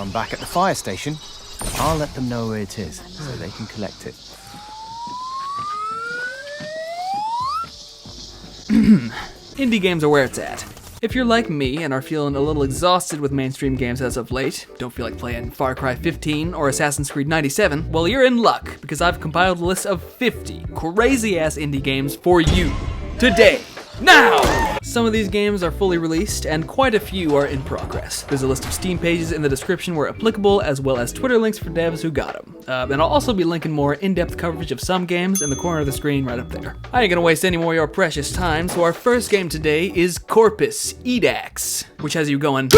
I'm back at the fire station, I'll let them know where it is, so they can collect it. Indie games are where it's at. If you're like me and are feeling a little exhausted with mainstream games as of late, don't feel like playing Far Cry 15 or Assassin's Creed 97, well, you're in luck, because I've compiled a list of 50 crazy-ass indie games for you. Today. Now! Some of these games are fully released, and quite a few are in progress. There's a list of Steam pages in the description where applicable, as well as Twitter links for devs who got them. And I'll also be linking more in-depth coverage of some games in the corner of the screen right up there. I ain't gonna waste any more of your precious time, so our first game today is Corpus Edax, which has you going...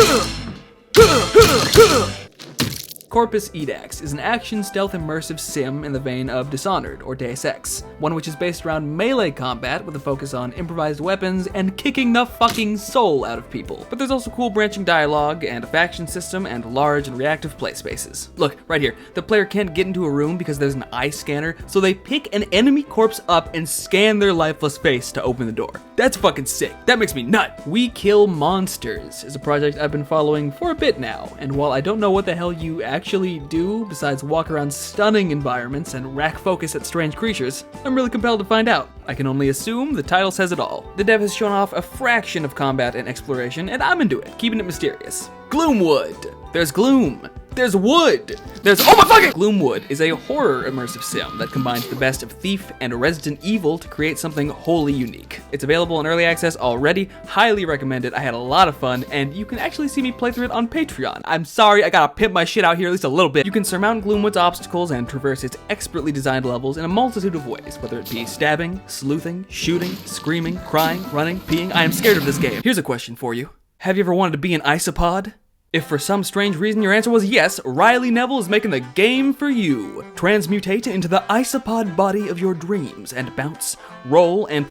Corpus Edax is an action stealth immersive sim in the vein of Dishonored or Deus Ex, one which is based around melee combat with a focus on improvised weapons and kicking the fucking soul out of people. But there's also cool branching dialogue and a faction system and large and reactive play spaces. Look, right here, the player can't get into a room because there's an eye scanner, so they pick an enemy corpse up and scan their lifeless face to open the door. That's fucking sick. That makes me nut. We Kill Monsters is a project I've been following for a bit now, and while I don't know what the hell you actually do besides walk around stunning environments and rack focus at strange creatures, I'm really compelled to find out. I can only assume the title says it all. The dev has shown off a fraction of combat and exploration, and I'm into it, keeping it mysterious. Gloomwood. There's gloom. There's wood. There's oh my fucking Gloomwood is a horror immersive sim that combines the best of Thief and Resident Evil to create something wholly unique. It's available in early access already, highly recommended. I had a lot of fun, and you can actually see me play through it on Patreon. I'm sorry, I gotta pimp my shit out here at least a little bit. You can surmount Gloomwood's obstacles and traverse its expertly designed levels in a multitude of ways, whether it be stabbing, sleuthing, shooting, screaming, crying, running, peeing. I am scared of this game. Here's a question for you. Have you ever wanted to be an Isopod? If for some strange reason your answer was yes, Riley Neville is making the game for you. Transmutate into the Isopod body of your dreams and bounce, roll, and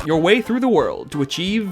your way through the world to achieve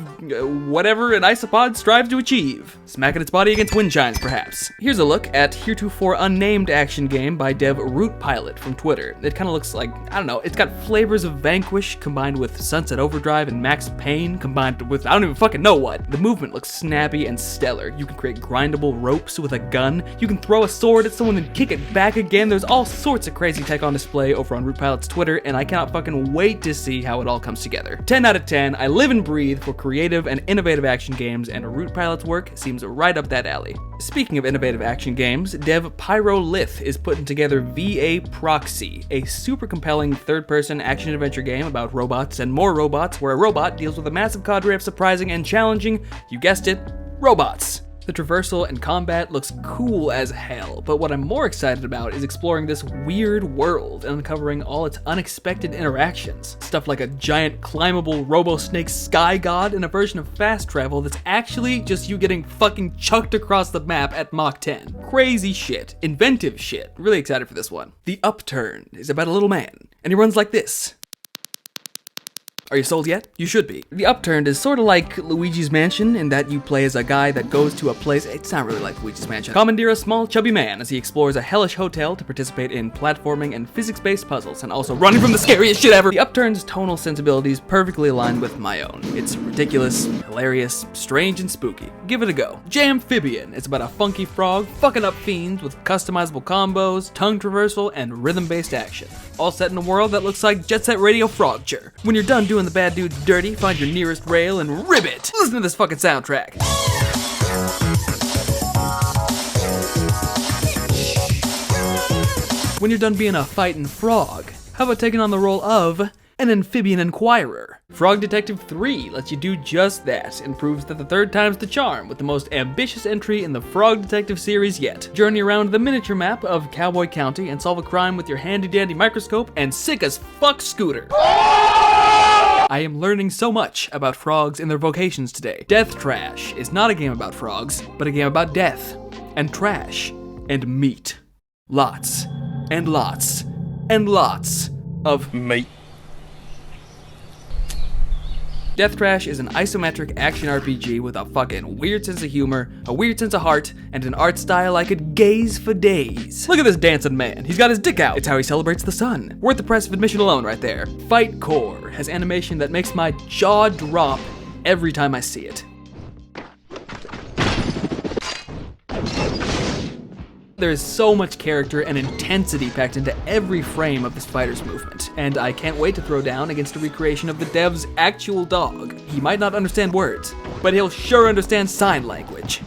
whatever an Isopod strives to achieve. Smacking its body against wind chimes, perhaps. Here's a look at heretofore unnamed action game by dev Rootpilot from Twitter. It kind of looks like, I don't know, it's got flavors of Vanquish combined with Sunset Overdrive and Max Payne combined with I don't even fucking know what. The movement looks snappy and stellar. You can create grindable ropes with a gun. You can throw a sword at someone and kick it back again. There's all sorts of crazy tech on display over on Rootpilot's Twitter, and I cannot fucking wait to see how it all comes together. 10 out of 10, I live and breathe for creative and innovative action games, and Rootpilot's work seems right up that alley. Speaking of innovative action games, dev Pyrolith is putting together VA Proxy, a super compelling third-person action-adventure game about robots and more robots, where a robot deals with a massive cadre of surprising and challenging, you guessed it, robots. The traversal and combat looks cool as hell, but what I'm more excited about is exploring this weird world and uncovering all its unexpected interactions. Stuff like a giant climbable robo-snake sky god and a version of fast travel that's actually just you getting fucking chucked across the map at Mach 10. Crazy shit. Inventive shit. Really excited for this one. The Upturned is about a little man, and he runs like this. Are you sold yet? You should be. The Upturned is sort of like Luigi's Mansion in that you play as a guy that goes to a place, it's not really like Luigi's Mansion. Commandeer a small chubby man as he explores a hellish hotel to participate in platforming and physics-based puzzles and also running from the scariest shit ever. The Upturned's tonal sensibilities perfectly align with my own. It's ridiculous, hilarious, strange, and spooky. Give it a go. Jamphibian is about a funky frog fucking up fiends with customizable combos, tongue traversal, and rhythm-based action. All set in a world that looks like Jet Set Radio Frogture. When you're done doing the bad dudes dirty, find your nearest rail and ribbit. Listen to this fucking soundtrack. When you're done being a fightin' frog, how about taking on the role of an amphibian inquirer? Frog Detective 3 lets you do just that and proves that the third time's the charm with the most ambitious entry in the Frog Detective series yet. Journey around the miniature map of Cowboy County and solve a crime with your handy-dandy microscope and sick-as-fuck scooter. I am learning so much about frogs and their vocations today. Death Trash is not a game about frogs, but a game about death, and trash, and meat. Lots, and lots, and lots of meat. Death Trash is an isometric action RPG with a fucking weird sense of humor, a weird sense of heart, and an art style I could gaze for days. Look at this dancing man. He's got his dick out. It's how he celebrates the sun. Worth the price of admission alone right there. Fight Core has animation that makes my jaw drop every time I see it. there is so much character and intensity packed into every frame of this fighter's movement, and I can't wait to throw down against a recreation of the dev's actual dog. He might not understand words, but he'll sure understand sign language.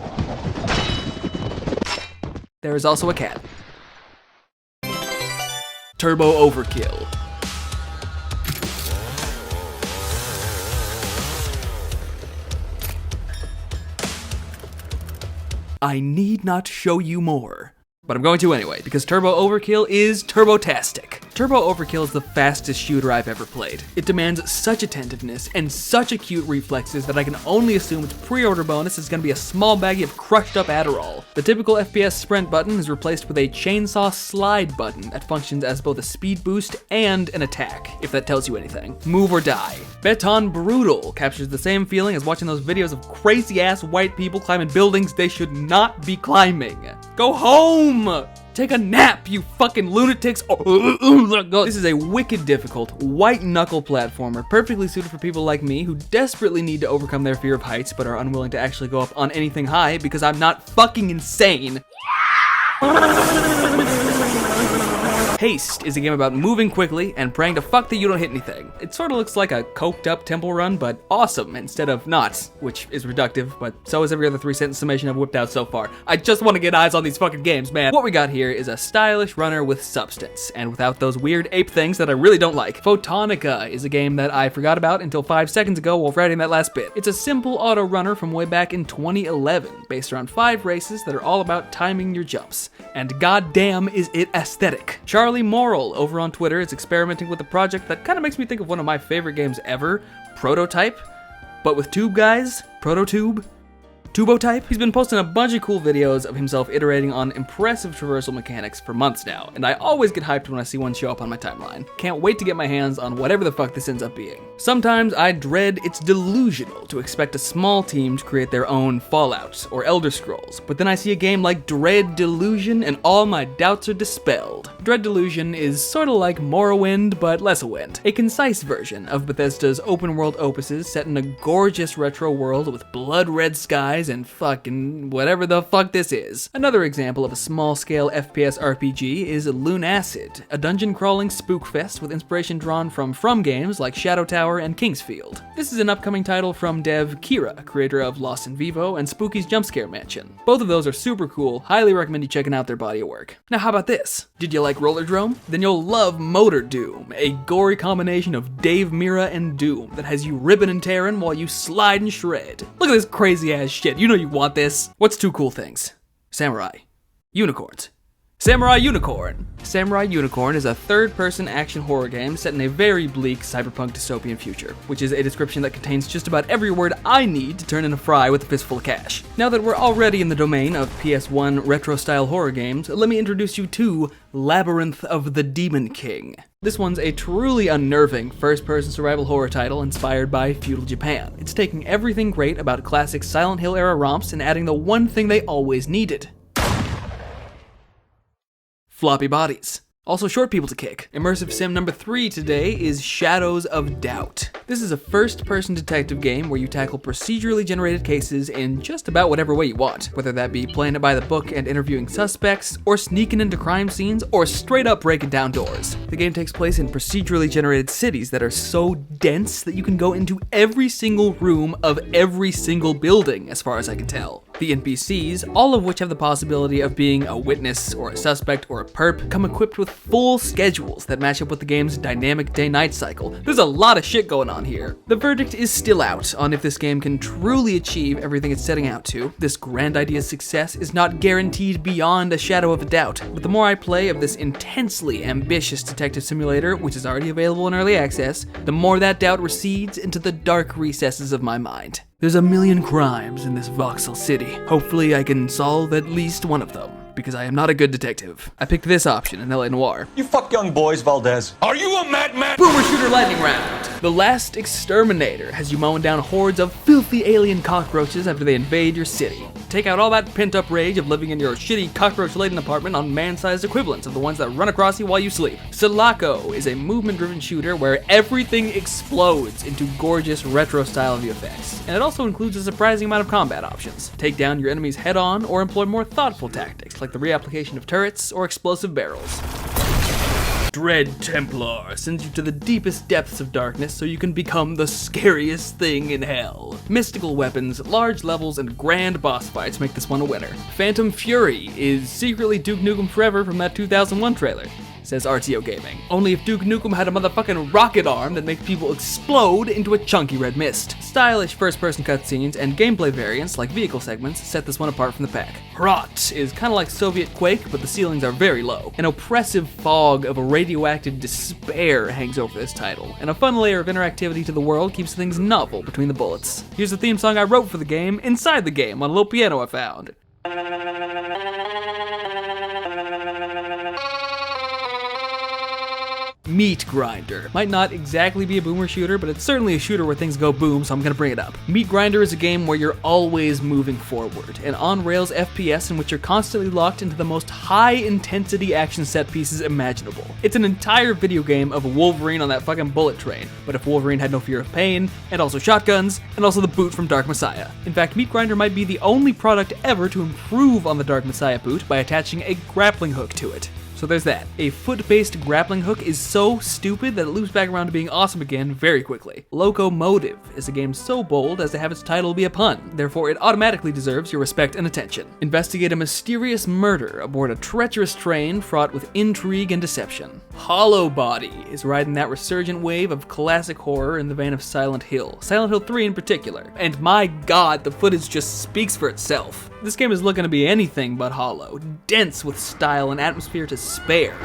There is also a cat. Turbo Overkill. I need not show you more, but I'm going to anyway, because Turbo Overkill is turbo-tastic. Turbo Overkill is the fastest shooter I've ever played. It demands such attentiveness and such acute reflexes that I can only assume its pre-order bonus is going to be a small baggie of crushed up Adderall. The typical FPS sprint button is replaced with a chainsaw slide button that functions as both a speed boost and an attack, if that tells you anything. Move or die. Beton Brutal captures the same feeling as watching those videos of crazy-ass white people climbing buildings they should not be climbing. Go home! Take a nap, you fucking lunatics! This is a wicked difficult, white-knuckle platformer, perfectly suited for people like me who desperately need to overcome their fear of heights but are unwilling to actually go up on anything high because I'm not fucking insane. Haste is a game about moving quickly and praying to fuck that you don't hit anything. It sort of looks like a coked up Temple Run, but awesome instead of not, which is reductive, but so is every other 3-sentence summation I've whipped out so far. I just want to get eyes on these fucking games, man. What we got here is a stylish runner with substance, and without those weird ape things that I really don't like. Fotonica is a game that I forgot about until 5 seconds ago while writing that last bit. It's a simple auto runner from way back in 2011, based around 5 races that are all about timing your jumps. And goddamn is it aesthetic. Charlie Morel over on Twitter is experimenting with a project that kind of makes me think of one of my favorite games ever, Prototype, but with tube guys, Prototube, Tubotype. He's been posting a bunch of cool videos of himself iterating on impressive traversal mechanics for months now, and I always get hyped when I see one show up on my timeline. Can't wait to get my hands on whatever the fuck this ends up being. Sometimes I dread it's delusional to expect a small team to create their own Fallout or Elder Scrolls, but then I see a game like Dread Delusion and all my doubts are dispelled. Dread Delusion is sorta like Morrowind, but less a wind. A concise version of Bethesda's open world opuses set in a gorgeous retro world with blood red skies and fucking whatever the fuck this is. Another example of a small-scale FPS RPG is Lunacid, a dungeon-crawling spookfest with inspiration drawn from games like Shadow Tower and Kingsfield. This is an upcoming title from dev Kira, creator of Lost in Vivo and Spooky's Jumpscare Mansion. Both of those are super cool, highly recommend you checking out their body of work. Now how about this? Did you like Rollerdrome? Then you'll love Motordoom, a gory combination of Dave Mirra and Doom that has you ripping and tearing while you slide and shred. Look at this crazy ass shit. You know you want this. What's 2 cool things? Samurai. Unicorns. Samurai Unicorn. Samurai Unicorn is a third-person action horror game set in a very bleak cyberpunk dystopian future, which is a description that contains just about every word I need to turn in a fry with a fistful of cash. Now that we're already in the domain of PS1 retro-style horror games, let me introduce you to Labyrinth of the Demon King. This one's a truly unnerving first-person survival horror title inspired by feudal Japan. It's taking everything great about classic Silent Hill-era romps and adding the one thing they always needed: floppy bodies. Also short people to kick. Immersive sim number 3 today is Shadows of Doubt. This is a first-person detective game where you tackle procedurally generated cases in just about whatever way you want, whether that be playing it by the book and interviewing suspects, or sneaking into crime scenes, or straight up breaking down doors. The game takes place in procedurally generated cities that are so dense that you can go into every single room of every single building, as far as I can tell. The NPCs, all of which have the possibility of being a witness or a suspect or a perp, come equipped with full schedules that match up with the game's dynamic day-night cycle. There's a lot of shit going on here. The verdict is still out on if this game can truly achieve everything it's setting out to. This grand idea's success is not guaranteed beyond a shadow of a doubt, but the more I play of this intensely ambitious detective simulator, which is already available in early access, the more that doubt recedes into the dark recesses of my mind. There's a million crimes in this voxel city. Hopefully I can solve at least one of them, because I am not a good detective. I picked this option in LA Noire. You fuck young boys, Valdez. Are you a madman? Boomer shooter lightning round. The Last Exterminator has you mowing down hordes of filthy alien cockroaches after they invade your city. Take out all that pent-up rage of living in your shitty cockroach-laden apartment on man-sized equivalents of the ones that run across you while you sleep. Selaco is a movement-driven shooter where everything explodes into gorgeous retro-style VFX, and it also includes a surprising amount of combat options. Take down your enemies head-on or employ more thoughtful tactics like the reapplication of turrets or explosive barrels. Dread Templar sends you to the deepest depths of darkness so you can become the scariest thing in hell. Mystical weapons, large levels, and grand boss fights make this one a winner. Phantom Fury is secretly Duke Nukem Forever from that 2001 trailer, says RTO Gaming. Only if Duke Nukem had a motherfucking rocket arm that makes people explode into a chunky red mist. Stylish first-person cutscenes and gameplay variants like vehicle segments set this one apart from the pack. HROT is kinda like Soviet Quake, but the ceilings are very low. An oppressive fog of radioactive despair hangs over this title, and a fun layer of interactivity to the world keeps things novel between the bullets. Here's the theme song I wrote for the game inside the game on a little piano I found. Meatgrinder. Might not exactly be a boomer shooter, but it's certainly a shooter where things go boom, so I'm gonna bring it up. Meatgrinder is a game where you're always moving forward, an on-rails FPS in which you're constantly locked into the most high-intensity action set pieces imaginable. It's an entire video game of Wolverine on that fucking bullet train, but if Wolverine had no fear of pain, and also shotguns, and also the boot from Dark Messiah. In fact, Meatgrinder might be the only product ever to improve on the Dark Messiah boot by attaching a grappling hook to it. So there's that. A foot-based grappling hook is so stupid that it loops back around to being awesome again very quickly. Loco Motive is a game so bold as to have its title be a pun, therefore it automatically deserves your respect and attention. Investigate a mysterious murder aboard a treacherous train fraught with intrigue and deception. Hollowbody is riding that resurgent wave of classic horror in the vein of Silent Hill. Silent Hill 3 in particular. And my god, the footage just speaks for itself. This game is looking to be anything but hollow, dense with style and atmosphere to spare.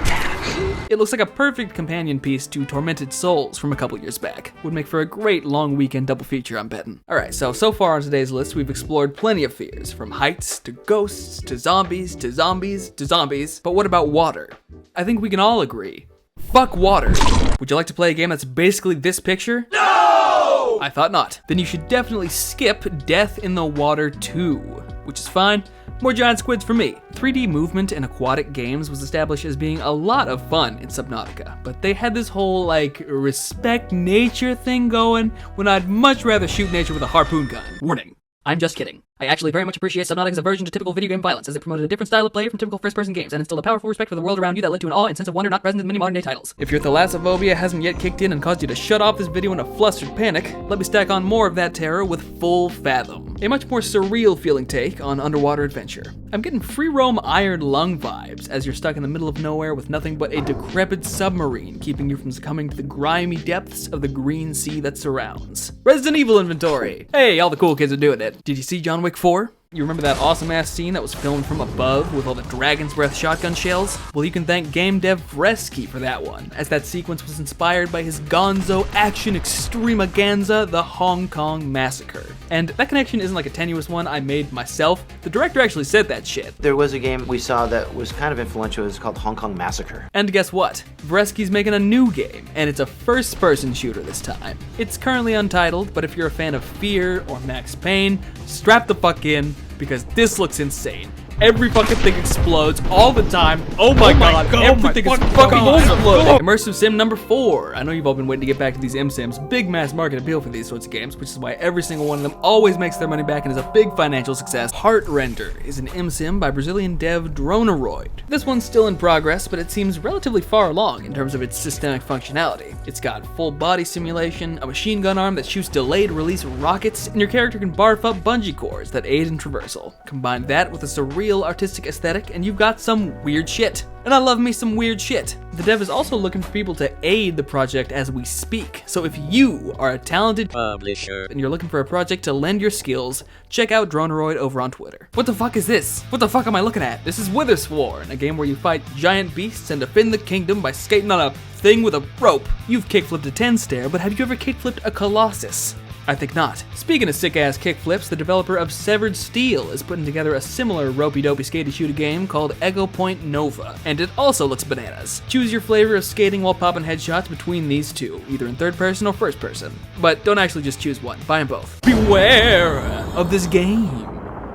It looks like a perfect companion piece to Tormented Souls from a couple years back. Would make for a great long weekend double feature, I'm betting. Alright, so far on today's list, we've explored plenty of fears, from heights to ghosts to zombies to zombies to zombies. But what about water? I think we can all agree. Fuck water. Would you like to play a game that's basically this picture? No! I thought not. Then you should definitely skip Death in the Water 2, which is fine. More giant squids for me. 3D movement in aquatic games was established as being a lot of fun in Subnautica, but they had this whole, respect nature thing going when I'd much rather shoot nature with a harpoon gun. Warning. I'm just kidding. I actually very much appreciate Subnautica's aversion to typical video game violence, as it promoted a different style of play from typical first-person games, and instilled a powerful respect for the world around you that led to an awe and sense of wonder not present in many modern-day titles. If your thalassophobia hasn't yet kicked in and caused you to shut off this video in a flustered panic, let me stack on more of that terror with Full Fathom, a much more surreal-feeling take on underwater adventure. I'm getting free-roam Iron Lung vibes, as you're stuck in the middle of nowhere with nothing but a decrepit submarine keeping you from succumbing to the grimy depths of the green sea that surrounds. Resident Evil inventory! Hey, all the cool kids are doing it. Did you see John Wick 4? You remember that awesome-ass scene that was filmed from above with all the Dragon's Breath shotgun shells? Well, you can thank game dev Vreski for that one, as that sequence was inspired by his gonzo action extremaganza, The Hong Kong Massacre. And that connection isn't like a tenuous one I made myself. The director actually said that shit. There was a game we saw that was kind of influential. It was called Hong Kong Massacre. And guess what? Vreski's making a new game, and it's a first-person shooter this time. It's currently untitled, but if you're a fan of Fear or Max Payne, strap the fuck in, because this looks insane. Every fucking thing explodes all the time. Oh my god, everything is fucking exploding. Immersive Sim number 4. I know you've all been waiting to get back to these M-Sims. Big mass market appeal for these sorts of games, which is why every single one of them always makes their money back and is a big financial success. Heartrender is an M-Sim by Brazilian dev Droneroid. This one's still in progress, but it seems relatively far along in terms of its systemic functionality. It's got full body simulation, a machine gun arm that shoots delayed release rockets, and your character can barf up bungee cords that aid in traversal. Combine that with a surreal artistic aesthetic and you've got some weird shit. And I love me some weird shit. The dev is also looking for people to aid the project as we speak. So if you are a talented publisher and you're looking for a project to lend your skills, check out Droneroid over on Twitter. What the fuck is this? What the fuck am I looking at? This is Withersworn, a game where you fight giant beasts and defend the kingdom by skating on a thing with a rope. You've kickflipped a 10 stair, but have you ever kickflipped a colossus? I think not. Speaking of sick-ass kickflips, the developer of Severed Steel is putting together a similar ropey-dopey skatey-shooty game called Ego Point Nova, and it also looks bananas. Choose your flavor of skating while popping headshots between these two, either in third person or first person. But don't actually just choose one, buy them both. Beware of this game.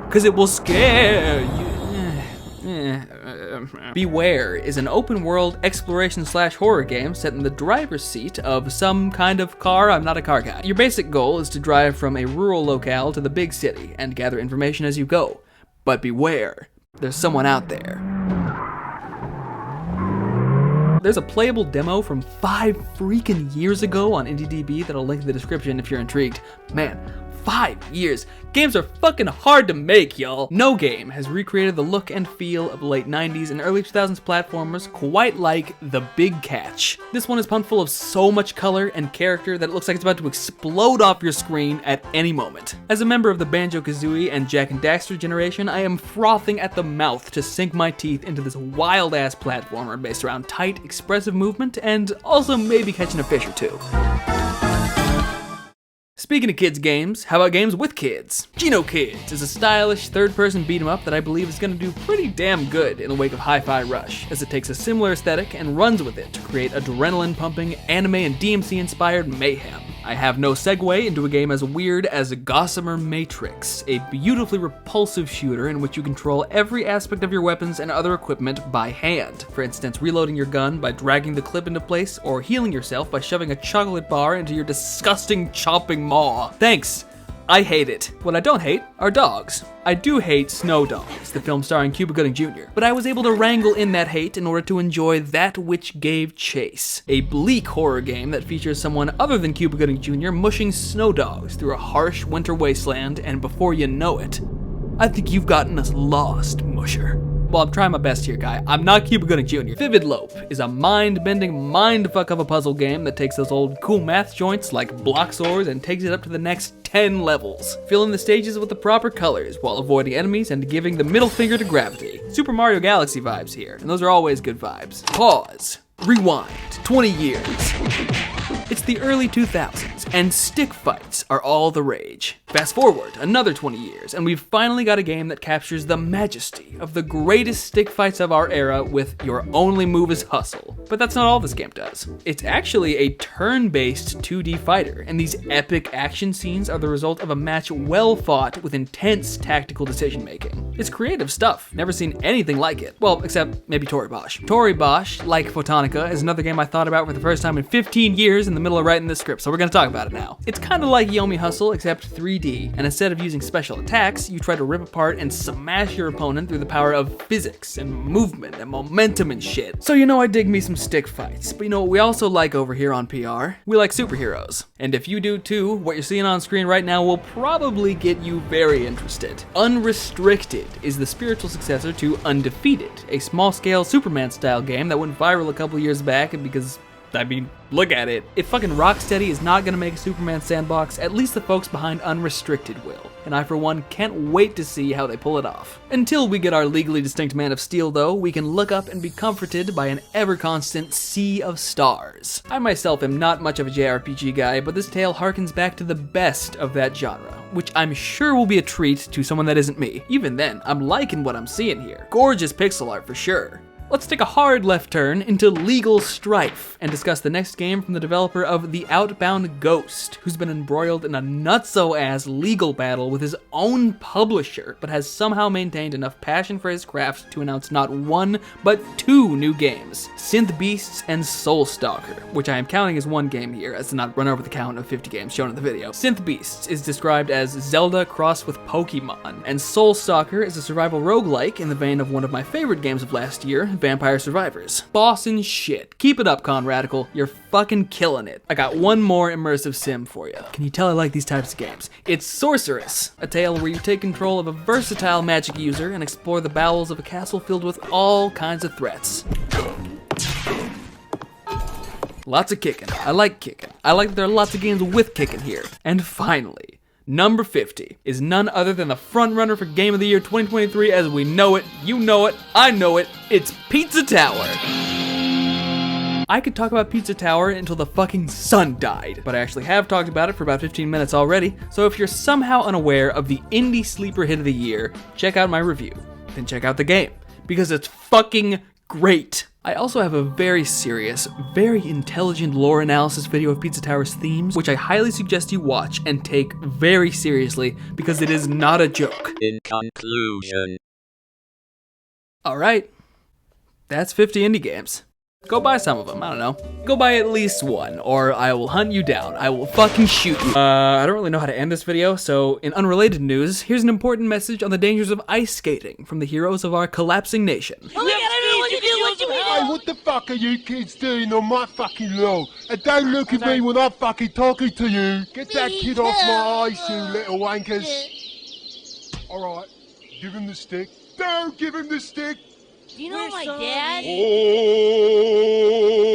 because it will scare you. Beware is an open-world exploration/horror game set in the driver's seat of some kind of car. I'm not a car guy. Your basic goal is to drive from a rural locale to the big city and gather information as you go. But beware, there's someone out there. There's a playable demo from 5 freaking years ago on IndieDB that I'll link in the description if you're intrigued. Man, 5 years. Games are fucking hard to make, y'all. No game has recreated the look and feel of late 90s and early 2000s platformers quite like The Big Catch. This one is pumped full of so much color and character that it looks like it's about to explode off your screen at any moment. As a member of the Banjo-Kazooie and Jak and Daxter generation, I am frothing at the mouth to sink my teeth into this wild-ass platformer based around tight, expressive movement and also maybe catching a fish or two. Speaking of kids games, how about games with kids? Geno Kids is a stylish third-person beat-em-up that I believe is going to do pretty damn good in the wake of Hi-Fi Rush, as it takes a similar aesthetic and runs with it to create adrenaline-pumping, anime and DMC-inspired mayhem. I have no segue into a game as weird as Gossamer Matrix, a beautifully repulsive shooter in which you control every aspect of your weapons and other equipment by hand. For instance, reloading your gun by dragging the clip into place, or healing yourself by shoving a chocolate bar into your disgusting chopping maw. Thanks. I hate it. What I don't hate are dogs. I do hate Snow Dogs, the film starring Cuba Gooding Jr., but I was able to wrangle in that hate in order to enjoy That Which Gave Chase, a bleak horror game that features someone other than Cuba Gooding Jr. mushing snow dogs through a harsh winter wasteland, and before you know it, I think you've gotten us lost, musher. Well, I'm trying my best here, guy. I'm not Cuba Gooding Jr. Vividlope is a mind-bending mindfuck of a puzzle game that takes those old cool math joints like block swords and takes it up to the next 10 levels, filling the stages with the proper colors while avoiding enemies and giving the middle finger to gravity. Super Mario Galaxy vibes here, and those are always good vibes. Pause. Rewind. 20 years. It's the early 2000s, and stick fights are all the rage. Fast forward another 20 years, and we've finally got a game that captures the majesty of the greatest stick fights of our era with your only move is hustle. But that's not all this game does. It's actually a turn-based 2D fighter, and these epic action scenes are the result of a match well fought with intense tactical decision-making. It's creative stuff, never seen anything like it. Well, except maybe Tori Bosch. Tori Bosch, like Fotonica, is another game I thought about for the first time in 15 years in the middle of writing this script, so we're gonna talk about it now. It's kinda like Yomi Hustle, except 3D, and instead of using special attacks, you try to rip apart and smash your opponent through the power of physics and movement and momentum and shit. So you know I dig me some stick fights, but you know what we also like over here on PR? We like superheroes. And if you do too, what you're seeing on screen right now will probably get you very interested. Unrestricted is the spiritual successor to Undefeated, a small-scale Superman-style game that went viral a couple years back because, I mean, look at it. If fucking Rocksteady is not gonna make a Superman sandbox, at least the folks behind Unrestricted will. And I, for one, can't wait to see how they pull it off. Until we get our legally distinct Man of Steel, though, we can look up and be comforted by an ever-constant sea of stars. I myself am not much of a JRPG guy, but this tale harkens back to the best of that genre, which I'm sure will be a treat to someone that isn't me. Even then, I'm liking what I'm seeing here. Gorgeous pixel art for sure. Let's take a hard left turn into legal strife and discuss the next game from the developer of The Outbound Ghost, who's been embroiled in a nutso-ass legal battle with his own publisher, but has somehow maintained enough passion for his craft to announce not one, but 2 new games, Synth Beasts and Soul Stalker, which I am counting as one game here, as to not run over the count of 50 games shown in the video. Synth Beasts is described as Zelda crossed with Pokemon, and Soul Stalker is a survival roguelike in the vein of one of my favorite games of last year, Vampire Survivors. Bossin' shit. Keep it up, Conradical. You're fucking killing it. I got one more immersive sim for you. Can you tell I like these types of games? It's Sorceress, a tale where you take control of a versatile magic user and explore the bowels of a castle filled with all kinds of threats. Lots of kicking. I like kicking. I like that there are lots of games with kicking here. And finally, number 50 is none other than the frontrunner for Game of the Year 2023 as we know it, you know it, I know it, it's Pizza Tower. I could talk about Pizza Tower until the fucking sun died, but I actually have talked about it for about 15 minutes already, so if you're somehow unaware of the indie sleeper hit of the year, check out my review, then check out the game, because it's fucking great. I also have a very serious, very intelligent lore analysis video of Pizza Tower's themes, which I highly suggest you watch and take very seriously, because it is not a joke. In conclusion. Alright, that's 50 indie games. Go buy some of them, I don't know. Go buy at least one, or I will hunt you down. I will fucking shoot you. I don't really know how to end this video, so in unrelated news, here's an important message on the dangers of ice skating from the heroes of our collapsing nation. Hey, what the fuck are you kids doing on my fucking lawn? And don't look at me when I'm fucking talking to you. Get that kid off my ice, you little wankers. Alright, give him the stick. Don't give him the stick. Do you know my dad? Oh.